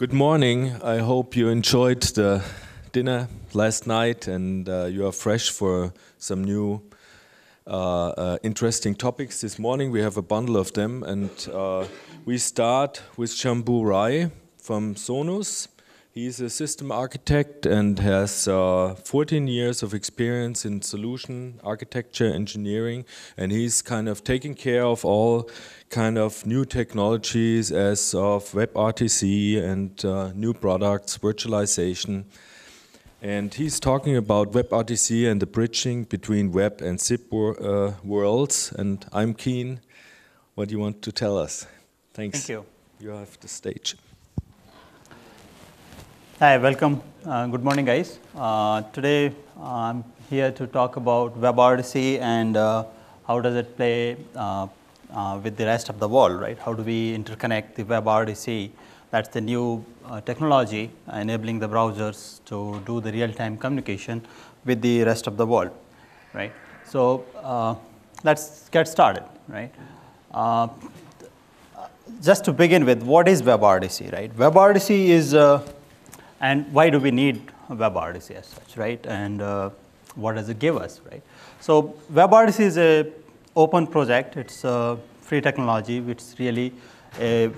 Good morning. I hope you enjoyed the dinner last night and you are fresh for some new interesting topics this morning. We have a bundle of them, and we start with Shambhu Rai from Sonos. He's a system architect and has 14 years of experience in solution architecture engineering, and he's kind of taking care of all kind of new technologies as of WebRTC and new products, virtualization. And he's talking about WebRTC and the bridging between web and SIP worlds, and I'm keen. What do you want to tell us? Thanks. Thank you. You have the stage. Hi, welcome. Good morning, guys. Today I'm here to talk about WebRTC and how does it play with the rest of the world, right? How do we interconnect the WebRTC? That's the new technology enabling the browsers to do the real-time communication with the rest of the world, right? So let's get started, right? Just to begin with, what is WebRTC, right? WebRTC is and why do we need WebRTC as such, right? And what does it give us, right? So WebRTC is a open project. It's a free technology, which is really a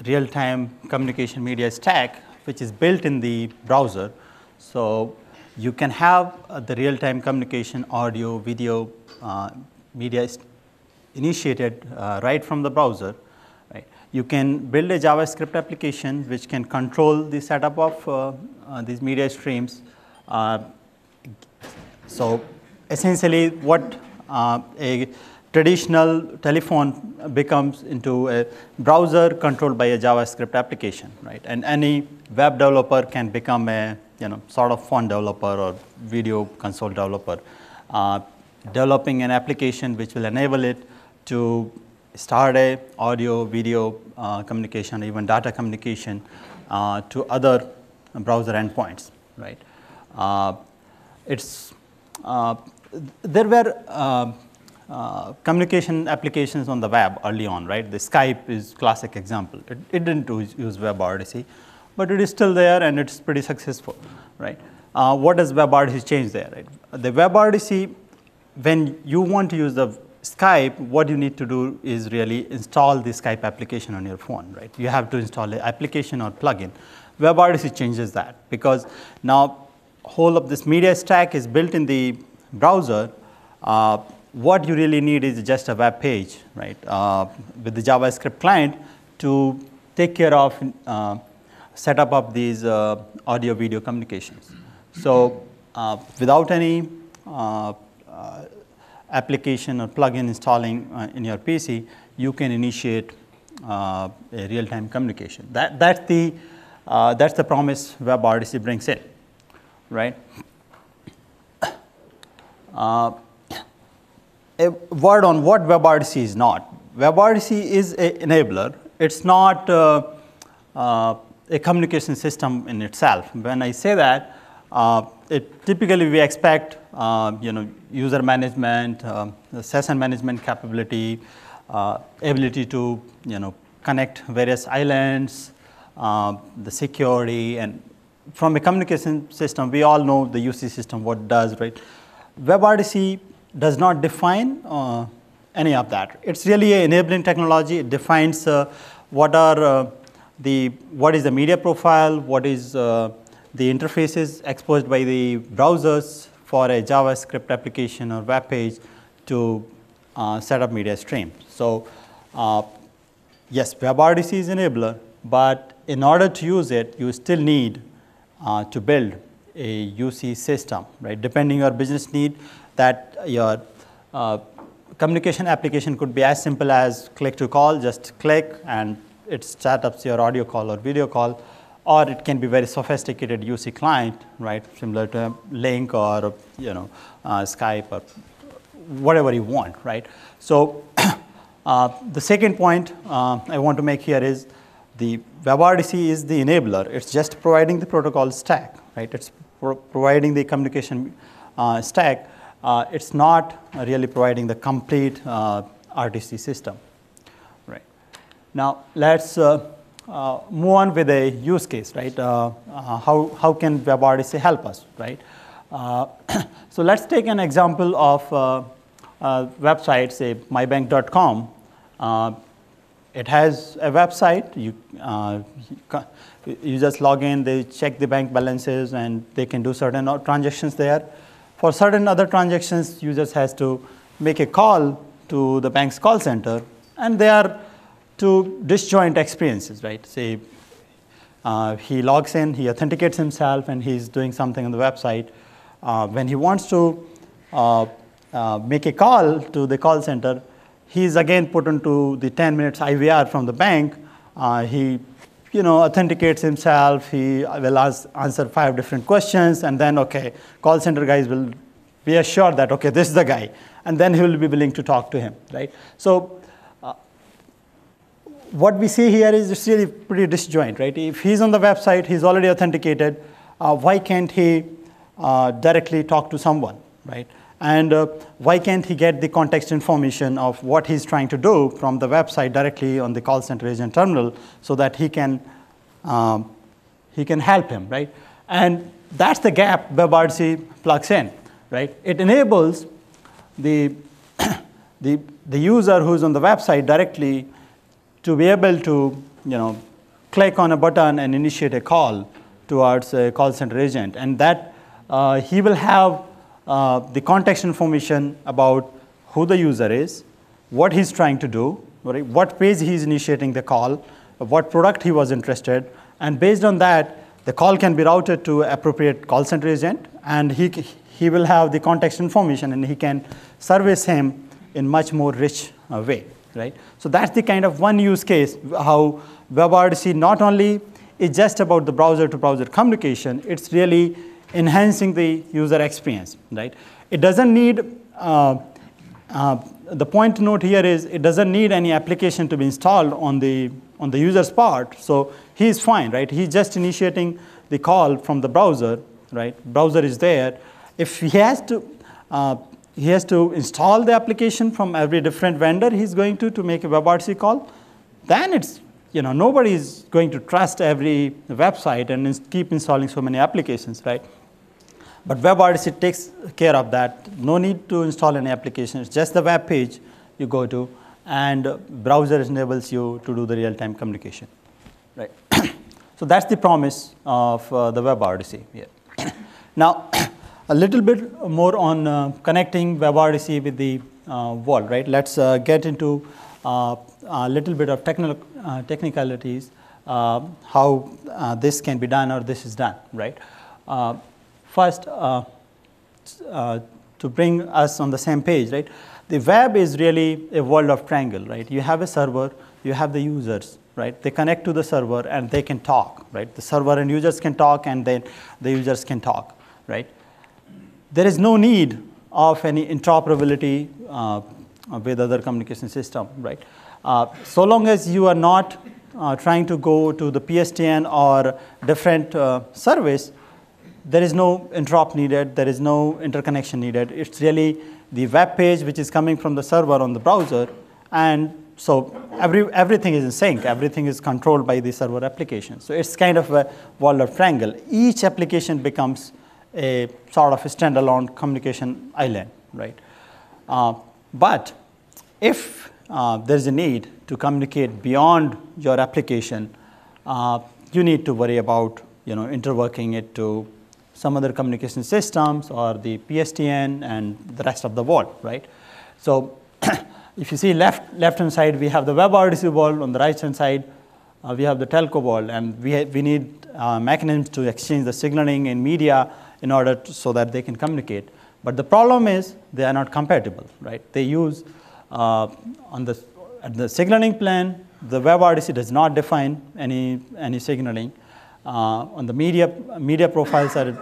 real-time communication media stack, which is built in the browser. So you can have the real-time communication, audio, video, media initiated right from the browser. You can build a JavaScript application which can control the setup of these media streams. So essentially what a traditional telephone becomes into a browser controlled by a JavaScript application, right? And any web developer can become a sort of phone developer or video console developer, developing an application which will enable it to start a audio, video communication, even data communication to other browser endpoints, right? There were communication applications on the web early on, right? The Skype is classic example. It didn't use WebRTC, but it is still there and it's pretty successful, right? What does WebRTC change there, right? The WebRTC, when you want to use the Skype, what you need to do is really install the Skype application on your phone, right? You have to install an application or plugin. WebRTC changes that because now whole of this media stack is built in the browser. What you really need is just a web page, right? With the JavaScript client to take care of setup of these audio video communications. So without any application or plugin installing in your PC, you can initiate a real-time communication. That's the promise WebRTC brings in, right? A word on what WebRTC is not. WebRTC is an enabler. It's not a communication system in itself. When I say that, typically we expect user management, session management capability, ability to connect various islands, the security, and from a communication system we all know the UC system what it does, right? WebRTC does not define any of that. It's really an enabling technology. It defines what is the media profile, what is the interfaces exposed by the browsers for a JavaScript application or web page to set up media stream. So yes, WebRTC is enabler, but in order to use it, you still need to build a UC system, right? Depending on your business need, that your communication application could be as simple as click to call, just click and it sets up your audio call or video call, or it can be very sophisticated UC client, right? Similar to Link or Skype or whatever you want, right? So the second point I want to make here is the WebRTC is the enabler. It's just providing the protocol stack, right? It's providing the communication stack. It's not really providing the complete RTC system, right? Now let's move on with a use case, right? How can WebRTC help us, right? So let's take an example of website, say mybank.com. It has a website. You just log in, they check the bank balances, and they can do certain transactions there. For certain other transactions, users has to make a call to the bank's call center, and they are two disjoint experiences, right? Say he logs in, he authenticates himself, and he's doing something on the website. When he wants to make a call to the call center, he's again put into the 10 minutes IVR from the bank. He authenticates himself. He will answer 5 different questions, and then, okay, call center guys will be assured that, okay, this is the guy, and then he will be willing to talk to him, right? So what we see here is it's really pretty disjoint, right? If he's on the website, he's already authenticated, why can't he directly talk to someone, right? And why can't he get the context information of what he's trying to do from the website directly on the call center agent terminal, so that he can help him, right? And that's the gap WebRTC plugs in, right? It enables the user who's on the website directly to be able to click on a button and initiate a call towards a call center agent, and that he will have the context information about who the user is, what he's trying to do, right? What page he's initiating the call, what product he was interested, and based on that, the call can be routed to appropriate call center agent, and he will have the context information, and he can service him in much more rich way, right? So that's the kind of one use case how WebRTC not only is just about the browser-to-browser communication, it's really enhancing the user experience, right? It doesn't need, the point to note here is it doesn't need any application to be installed on the user's part, so he's fine, right? He's just initiating the call from the browser, right? Browser is there. If he has to install the application from every different vendor he's going to make a WebRTC call, then it's, nobody is going to trust every website and keep installing so many applications, right? But WebRTC takes care of that. No need to install any application. It's just the web page you go to, and browser enables you to do the real-time communication, right? So that's the promise of the WebRTC here. Now, a little bit more on connecting WebRTC with the world, right? Let's get into a little bit of technicalities, how this can be done or this is done, right? First, to bring us on the same page, right? The web is really a world of triangle, right? You have a server, you have the users, right? They connect to the server and they can talk, right? The server and users can talk, and then the users can talk, right? There is no need of any interoperability with other communication system, right? So long as you are not trying to go to the PSTN or different service, there is no interop needed, there is no interconnection needed. It's really the web page which is coming from the server on the browser, and so everything is in sync, everything is controlled by the server application. So it's kind of a world of triangle. Each application becomes a sort of a standalone communication island, right? But if there's a need to communicate beyond your application, you need to worry about interworking it to some other communication systems or the PSTN and the rest of the world, right? So if you see left-hand side, we have the WebRTC world. On the right-hand side, we have the telco world, and we need mechanisms to exchange the signaling and media in order so that they can communicate. But the problem is they are not compatible, right? They use at the signaling plane, the WebRTC does not define any signaling. On the media profiles are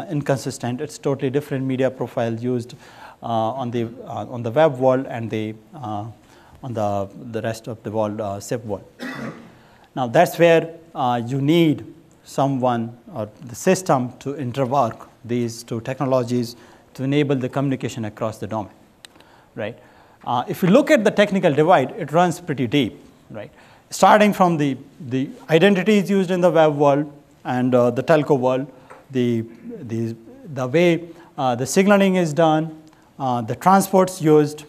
inconsistent. It's totally different media profile used on the web world and on the rest of the world, SIP world. Right? Now that's where you need someone or the system to interwork these two technologies to enable the communication across the domain, right? If you look at the technical divide, it runs pretty deep, right? starting from the identities used in the web world and the telco world, the way the signaling is done, the transports used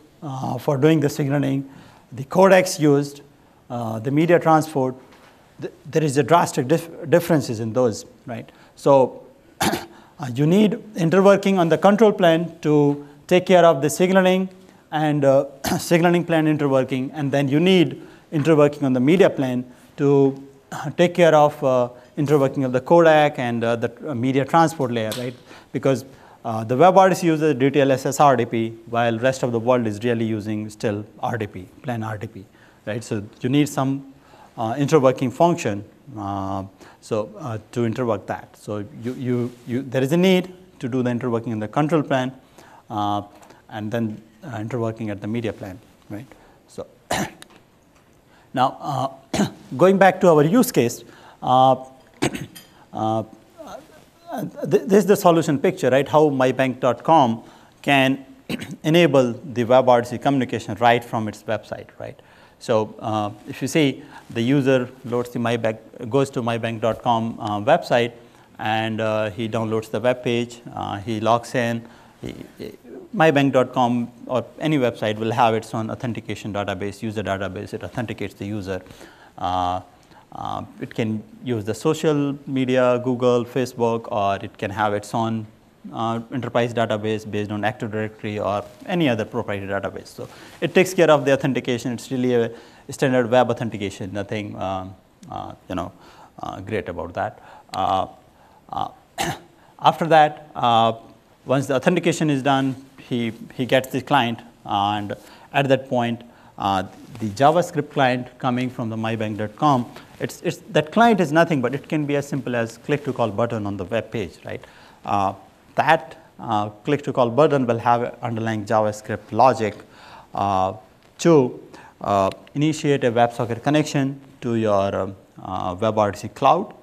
for doing the signaling, the codecs used, the media transport, there is a drastic differences in those, right? So you need interworking on the control plane to take care of the signaling and signaling plane interworking, and then you need interworking on the media plane to take care of interworking of the codec and the media transport layer, right? Because the WebRTC uses DTLSS RDP, while rest of the world is really using still RDP, plain RDP, right? So you need some interworking function to interwork that. So there is a need to do the interworking in the control plane and then interworking at the media plane, right? So now going back to our use case, this is the solution picture, right? How mybank.com can enable the WebRTC communication right from its website, right? So if you see, the user loads the goes to mybank.com website, and he downloads the web page. He logs in. mybank.com or any website will have its own authentication database, user database. It authenticates the user. It can use the social media, Google, Facebook, or it can have its own enterprise database based on Active Directory or any other proprietary database. So it takes care of the authentication. It's really a standard web authentication. Nothing great about that. After that, once the authentication is done, he gets the client, and at that point, the JavaScript client coming from the mybank.com, that client is nothing, but it can be as simple as click to call button on the web page, right? That click to call button will have underlying JavaScript logic to initiate a WebSocket connection to your WebRTC cloud.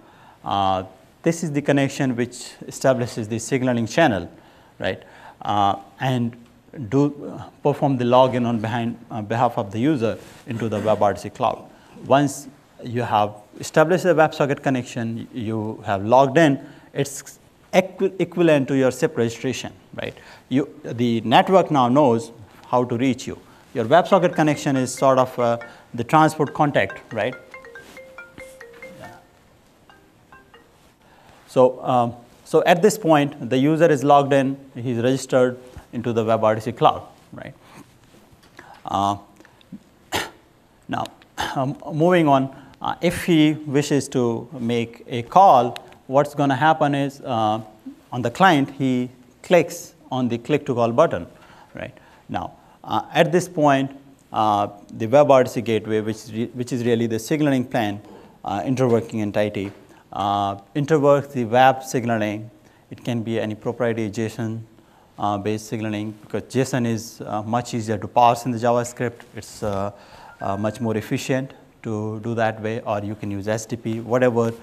This is the connection which establishes the signaling channel, right? And perform the login on behalf of the user into the WebRTC cloud. Once you have established a WebSocket connection, you have logged in, it's equivalent to your SIP registration, right? The network now knows how to reach you. Your WebSocket connection is sort of the transport contact, right? So at this point, the user is logged in, he's registered into the WebRTC cloud, right? Now, moving on, if he wishes to make a call, what's going to happen is on the client, he clicks on the click to call button, right? Now, at this point, the WebRTC gateway, which is really the signaling plane, interworking entity, interworks the web signaling. It can be any proprietary JSON based signaling, because JSON is much easier to parse in the JavaScript. It's much more efficient to do that way, or you can use SDP, whatever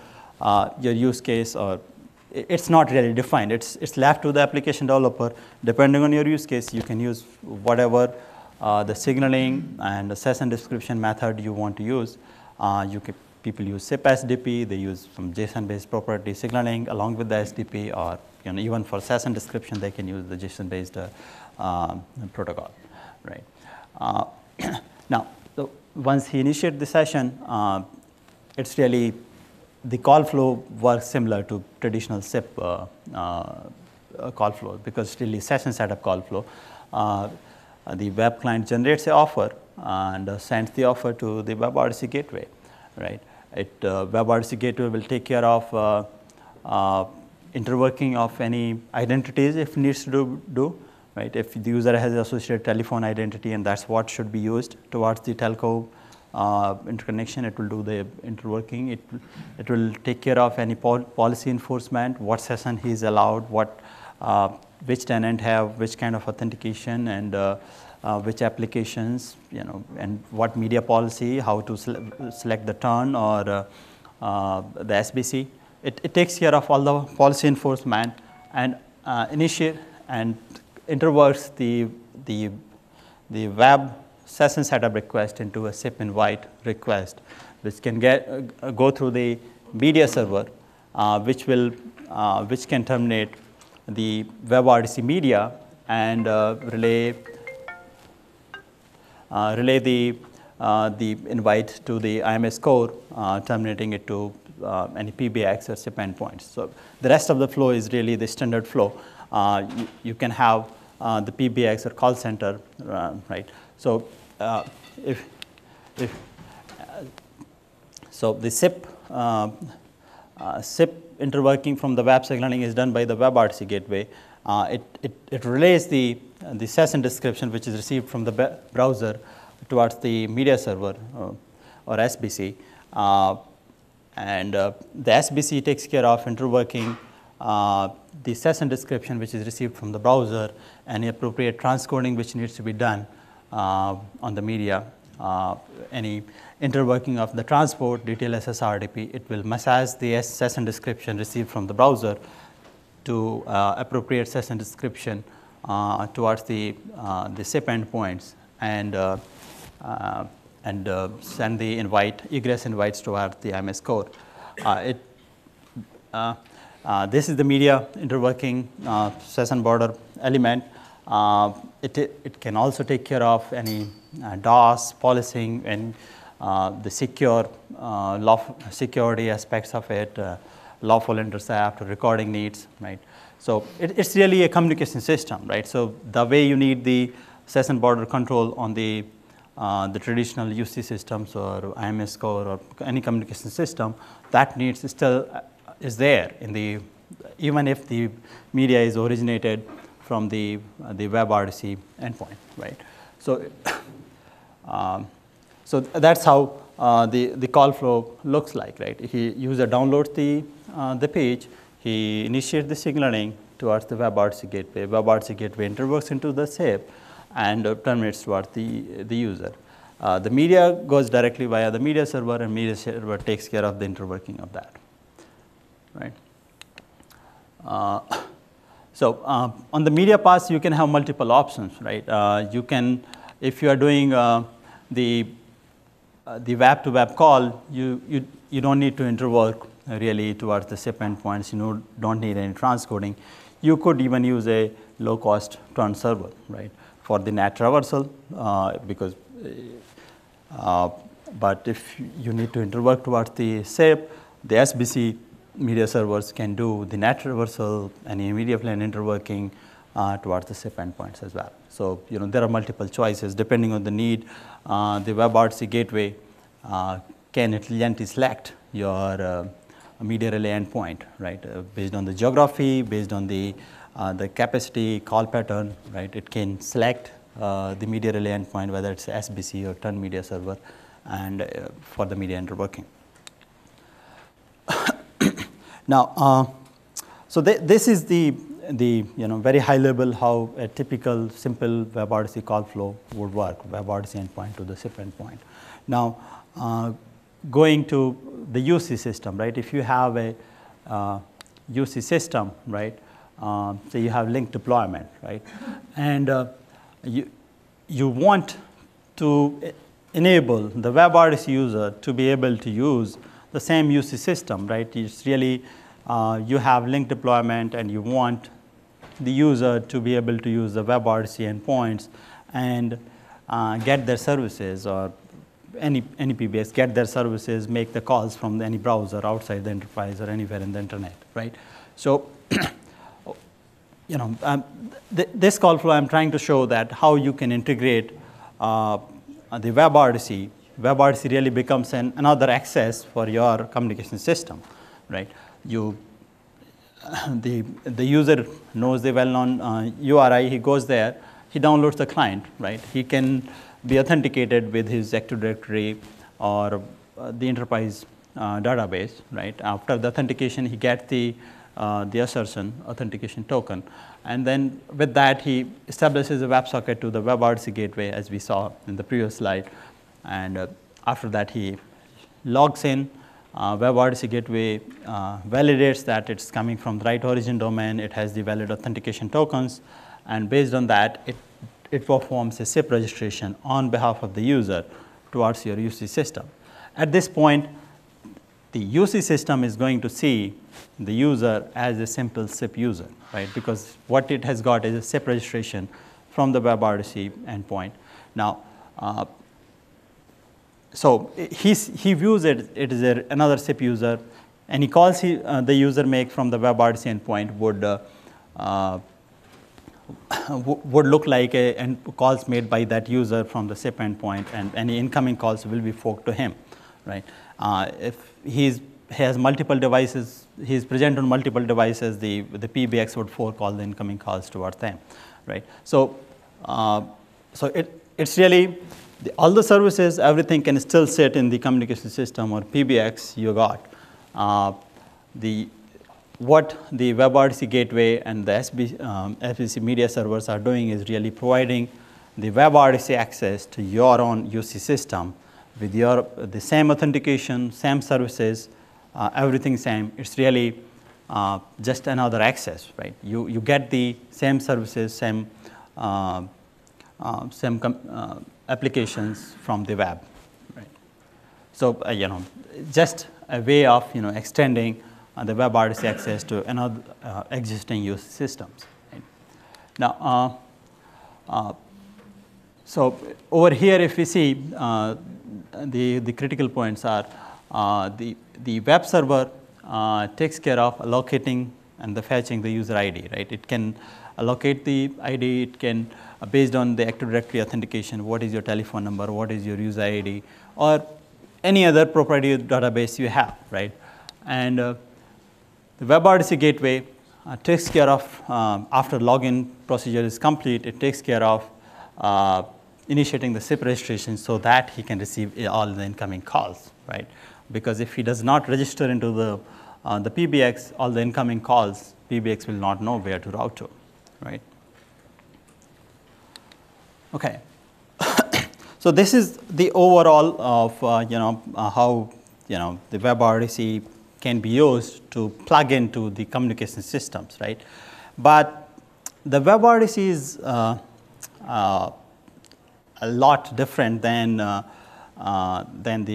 your use case, or it's not really defined. It's left to the application developer. Depending on your use case, you can use whatever the signaling and the session description method you want to use. People use SIP SDP, they use some JSON-based proprietary signaling along with the SDP, or even for session description, they can use the JSON-based protocol, right? Now, so once he initiates the session, it's really the call flow works similar to traditional SIP call flow, because it's really session setup call flow. The web client generates an offer and sends the offer to the WebRTC gateway, right? WebRTC gateway will take care of interworking of any identities if it needs to do, right? If the user has associated telephone identity and that's what should be used towards the telco interconnection, it will do the interworking. It will take care of any policy enforcement, what session he is allowed, which tenant have which kind of authentication, and which applications, and what media policy, how to select the turn or the SBC. It takes care of all the policy enforcement and initiate and interworks the web session setup request into a SIP invite request which can go through the media server, which can terminate the WebRTC media and relay the invite to the IMS core, terminating it to any PBX or SIP endpoints. So the rest of the flow is really the standard flow. You can have the PBX or call center, right? So so the SIP interworking from the web signaling is done by the WebRTC gateway. It relays the session description which is received from the browser towards the media server or SBC, and the SBC takes care of interworking the session description which is received from the browser, any appropriate transcoding which needs to be done on the media, any interworking of the transport, detail SSRDP. It will massage the session description received from the browser to appropriate session description towards the SIP endpoints, and send the egress invites towards the IMS core. This is the media interworking session border element. It can also take care of any DOS, policing, and the security aspects of it, lawful intercept, recording needs, right? So it's really a communication system, right? So the way you need the session border control on the traditional UC systems or IMS core or any communication system, that needs still is there in the, even if the media is originated from the WebRTC endpoint, right? So so that's how the call flow looks like, right? User downloads the page, he initiates the signaling towards the WebRTC gateway. WebRTC gateway interworks into the SIP and terminates towards the user. The media goes directly via the media server, and media server takes care of the interworking of that, right? So on the media pass, you can have multiple options, right? You can, if you are doing the web-to-web call, you don't need to interwork really towards the SIP endpoints. You don't need any transcoding. You could even use a low-cost turn server, right, for the NAT traversal, because. But if you need to interwork towards the SIP, the SBC media servers can do the NAT traversal and media plane interworking towards the SIP endpoints as well. So there are multiple choices depending on the need. The WebRTC gateway can intelligently select your media relay endpoint, right? Based on the geography, based on the capacity, call pattern, right? It can select the media relay endpoint, whether it's SBC or turn media server, and for the media interworking. Now, so this is the very high level how a typical simple WebRTC call flow would work, WebRTC endpoint to the SIP endpoint. Now, going to the UC system, right? If you have a UC system, right? So you have link deployment, right? And you want to enable the WebRTC user to be able to use the same UC system, right? It's really, you have link deployment and you want the user to be able to use the WebRTC endpoints and get their services, or any PBX, get their services, make the calls from any browser outside the enterprise or anywhere in the internet, right? So, this call flow, I'm trying to show that how you can integrate the WebRTC. WebRTC really becomes another access for your communication system, right? The user knows the well-known URI. He goes there, he downloads the client, right? He can be authenticated with his Active Directory or the enterprise database, right? After the authentication, he gets the assertion authentication token, and then with that he establishes a WebSocket to the WebRTC gateway, as we saw in the previous slide, and after that he logs in. WebRTC gateway validates that it's coming from the right origin domain, it has the valid authentication tokens, and based on that it performs a SIP registration on behalf of the user towards your UC system. at this point, the UC system is going to see the user as a simple SIP user, right? Because what it has got is a SIP registration from the WebRTC endpoint. Now, so he views it as another SIP user. Any calls the user makes from the WebRTC endpoint would look like calls made by that user from the SIP endpoint, and any incoming calls will be forked to him, right? If he has multiple devices, he's present on multiple devices, the PBX would fork all the incoming calls towards them, right? So, it's really all the services, everything can still sit in the communication system or PBX you got. What the WebRTC gateway and the SBC media servers are doing is really providing the WebRTC access to your own UC system with the same authentication, same services, everything same. It's really just another access, right? You get the same services, same applications from the web, right? So just a way of extending the WebRTC access to another existing UC systems. Right? Now, so over here, if we see the critical points are the web server takes care of allocating and the fetching the user ID, right? It can allocate the ID. It can based on the Active Directory authentication. What is your telephone number? What is your user ID? Or any other proprietary database you have, right? And the WebRTC gateway takes care of, after login procedure is complete, it takes care of initiating the SIP registration so that he can receive all the incoming calls, right? Because if he does not register into the PBX, all the incoming calls, PBX will not know where to route to, right? Okay. So this is the overall of how the WebRTC can be used to plug into the communication systems, right? But the WebRTC is a lot different than the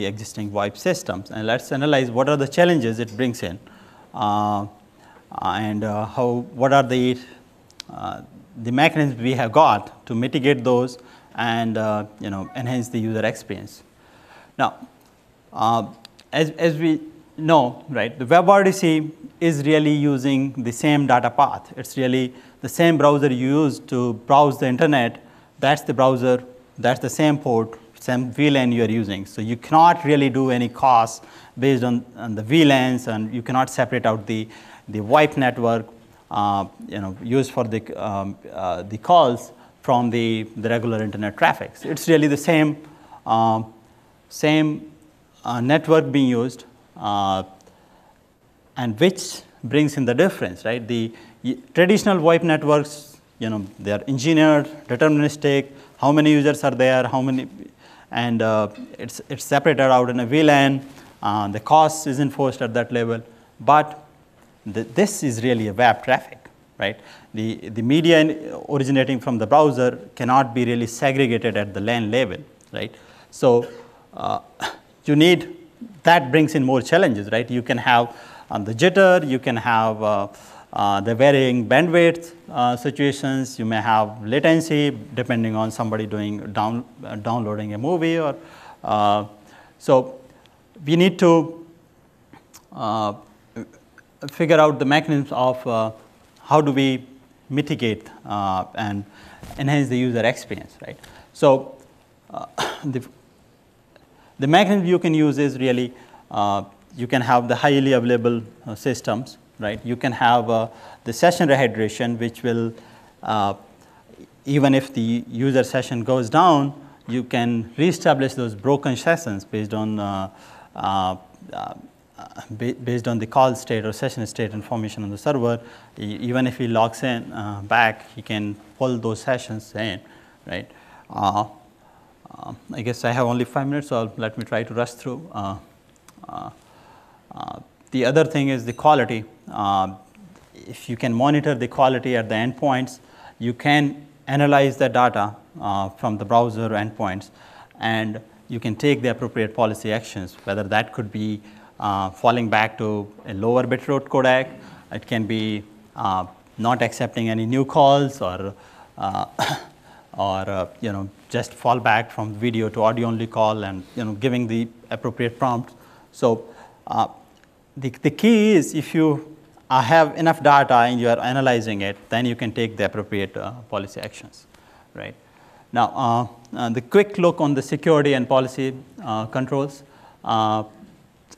existing VoIP systems, and let's analyze what are the challenges it brings in, and what are the mechanisms we have got to mitigate those and enhance the user experience. Now, as we know, right, the WebRTC is really using the same data path. It's really the same browser you use to browse the internet. That's the browser. That's the same port, same VLAN you are using. So you cannot really do any cost based on the VLANs, and you cannot separate out the VoIP network used for the calls from the regular internet traffic. So it's really the same network being used, and which brings in the difference, right? The traditional VoIP networks, they are engineered, deterministic. How many users are there? How many? And it's separated out in a VLAN. The cost is enforced at that level, but this is really a web traffic, right? The media originating from the browser cannot be really segregated at the LAN level, right? So you need, that brings in more challenges, right? You can have the jitter, you can have the varying bandwidth situations, you may have latency depending on somebody downloading a movie, or so we need to figure out the mechanisms of how do we mitigate and enhance the user experience, right? So the mechanism you can use is really you can have the highly available systems, right? You can have the session rehydration, which will even if the user session goes down, you can reestablish those broken sessions based on the call state or session state information on the server. Even if he logs in back, he can pull those sessions in, right? I guess I have only 5 minutes, so let me try to rush through. The other thing is the quality. If you can monitor the quality at the endpoints, you can analyze the data from the browser endpoints and you can take the appropriate policy actions, whether that could be falling back to a lower bitrate codec. It can be not accepting any new calls, or just fall back from video to audio only call, and giving the appropriate prompts. So the key is, if you have enough data and you are analyzing it, then you can take the appropriate policy actions, right? Now, the quick look on the security and policy controls.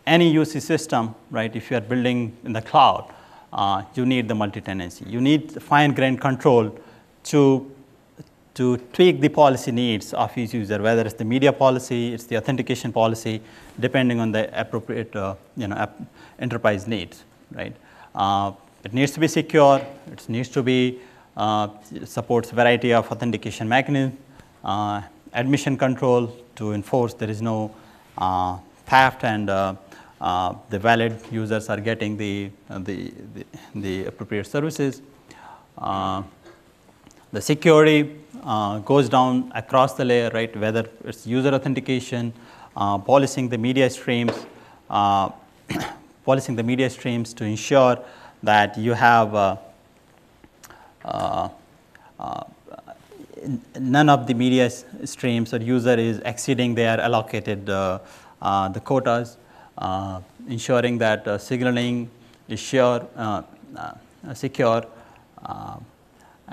Any UC system, right, if you are building in the cloud, you need the multi-tenancy. You need fine-grained control to tweak the policy needs of each user, whether it's the media policy, it's the authentication policy, depending on the appropriate enterprise needs, right? It needs to be secure. It needs to be supports variety of authentication mechanisms, admission control to enforce there is no theft, and the valid users are getting the appropriate services. The security goes down across the layer, right? Whether it's user authentication, policing the media streams, to ensure that you have none of the media streams or user is exceeding their allocated the quotas, ensuring that signaling is secure,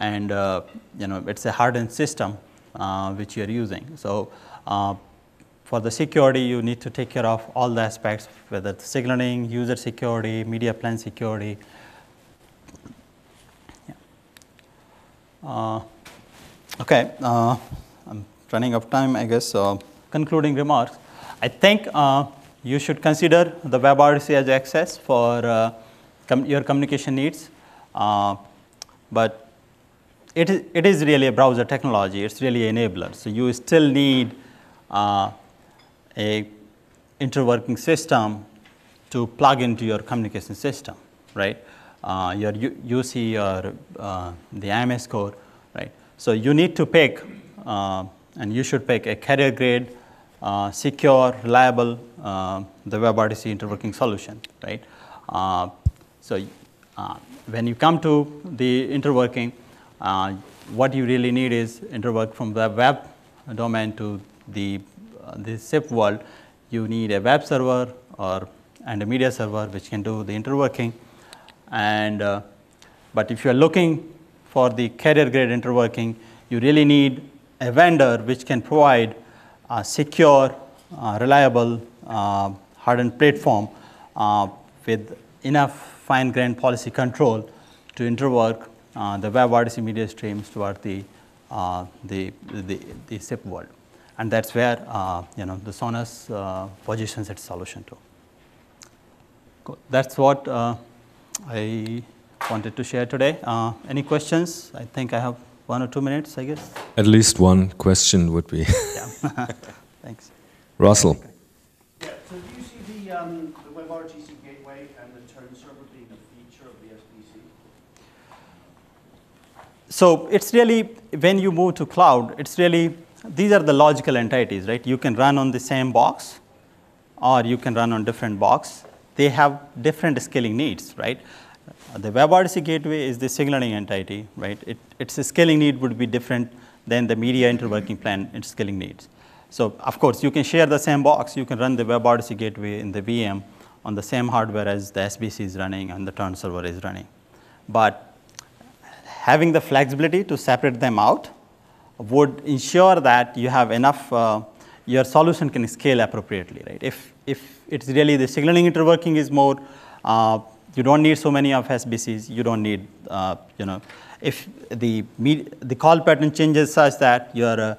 and it's a hardened system which you are using. So for the security, you need to take care of all the aspects, whether it's signaling, user security, media plan security. Yeah. Okay, I'm running out of time, I guess. Concluding remarks, I think you should consider the WebRTC as access for your communication needs, but it is really a browser technology. It's really an enabler. So you still need a interworking system to plug into your communication system, right? Your UC or the IMS core, right? So you need to pick, and you should pick a carrier grade, secure, reliable, the WebRTC interworking solution, right? So when you come to the interworking, what you really need is interwork from the web domain to the SIP world. You need a web server and a media server which can do the interworking. And but if you are looking for the carrier grade interworking, you really need a vendor which can provide a secure, reliable, hardened platform with enough fine-grained policy control to interwork the WebRTC media streams toward the SIP world, and that's where the Sonos positions its solution to. Cool. That's what I wanted to share today. Any questions? I think I have 1 or 2 minutes, I guess. At least one question would be. Yeah. Thanks. Russell. Yeah. So do you see the WebRTC gateway and the turn server being a feature of the SBC? So it's really, when you move to cloud, it's really, these are the logical entities, right? You can run on the same box, or you can run on different box. They have different scaling needs, right? The WebRTC gateway is the signaling entity, right? Its scaling need would be different than the media interworking plan its scaling needs. So of course, you can share the same box. You can run the WebRTC gateway in the VM on the same hardware as the SBC is running and the turn server is running. But having the flexibility to separate them out would ensure that you have enough, your solution can scale appropriately, right? If it's really the signaling interworking is more, you don't need so many of SBCs. You don't need, if the call pattern changes such that you are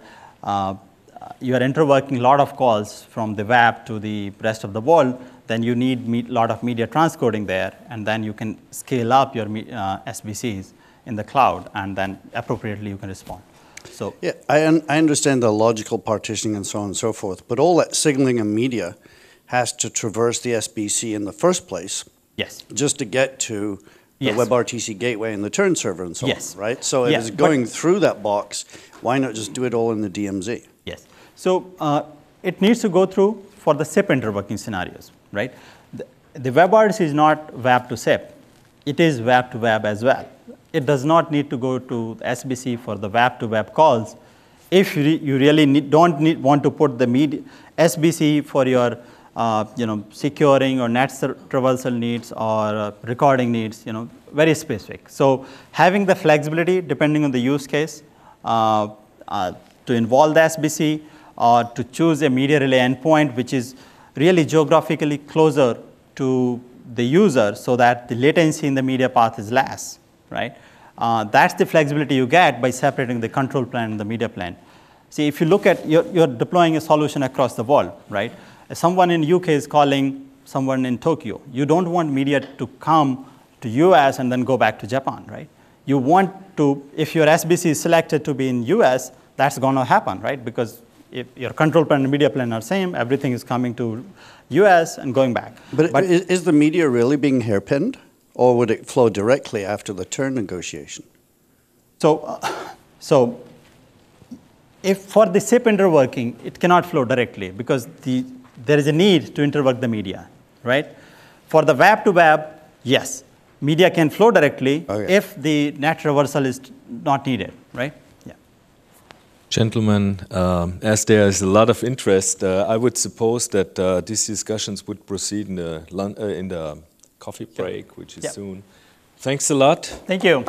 interworking a lot of calls from the web to the rest of the world, then you need a lot of media transcoding there, and then you can scale up your SBCs in the cloud, and then appropriately you can respond. So yeah, I understand the logical partitioning and so on and so forth, but all that signaling and media has to traverse the SBC in the first place. Yes. Just to get to the Yes. WebRTC gateway and the turn server and so Yes. on, right? So if Yeah, it's going through that box, why not just do it all in the DMZ? Yes. So it needs to go through for the SIP interworking scenarios, right? The WebRTC is not web to SIP. It is web to web as well. It does not need to go to SBC for the web to web calls. If you really don't want to put the SBC for your securing or net traversal needs or recording needs, very specific. So having the flexibility depending on the use case to involve the SBC or to choose a media relay endpoint which is really geographically closer to the user so that the latency in the media path is less, right? That's the flexibility you get by separating the control plane and the media plane. See, if you look at, you're deploying a solution across the world, right? Someone in UK is calling someone in Tokyo. You don't want media to come to US and then go back to Japan, right? You want to, if your SBC is selected to be in US, that's going to happen, right? Because if your control plane and media plane are same, everything is coming to US and going back. But is the media really being hairpinned, or would it flow directly after the turn negotiation? So if for the SIP interworking, it cannot flow directly because there is a need to interwork the media, right? For the web to web, yes, media can flow directly if the net reversal is not needed, right? Yeah. Gentlemen, as there is a lot of interest, I would suppose that these discussions would proceed in the coffee break, which is soon. Thanks a lot. Thank you.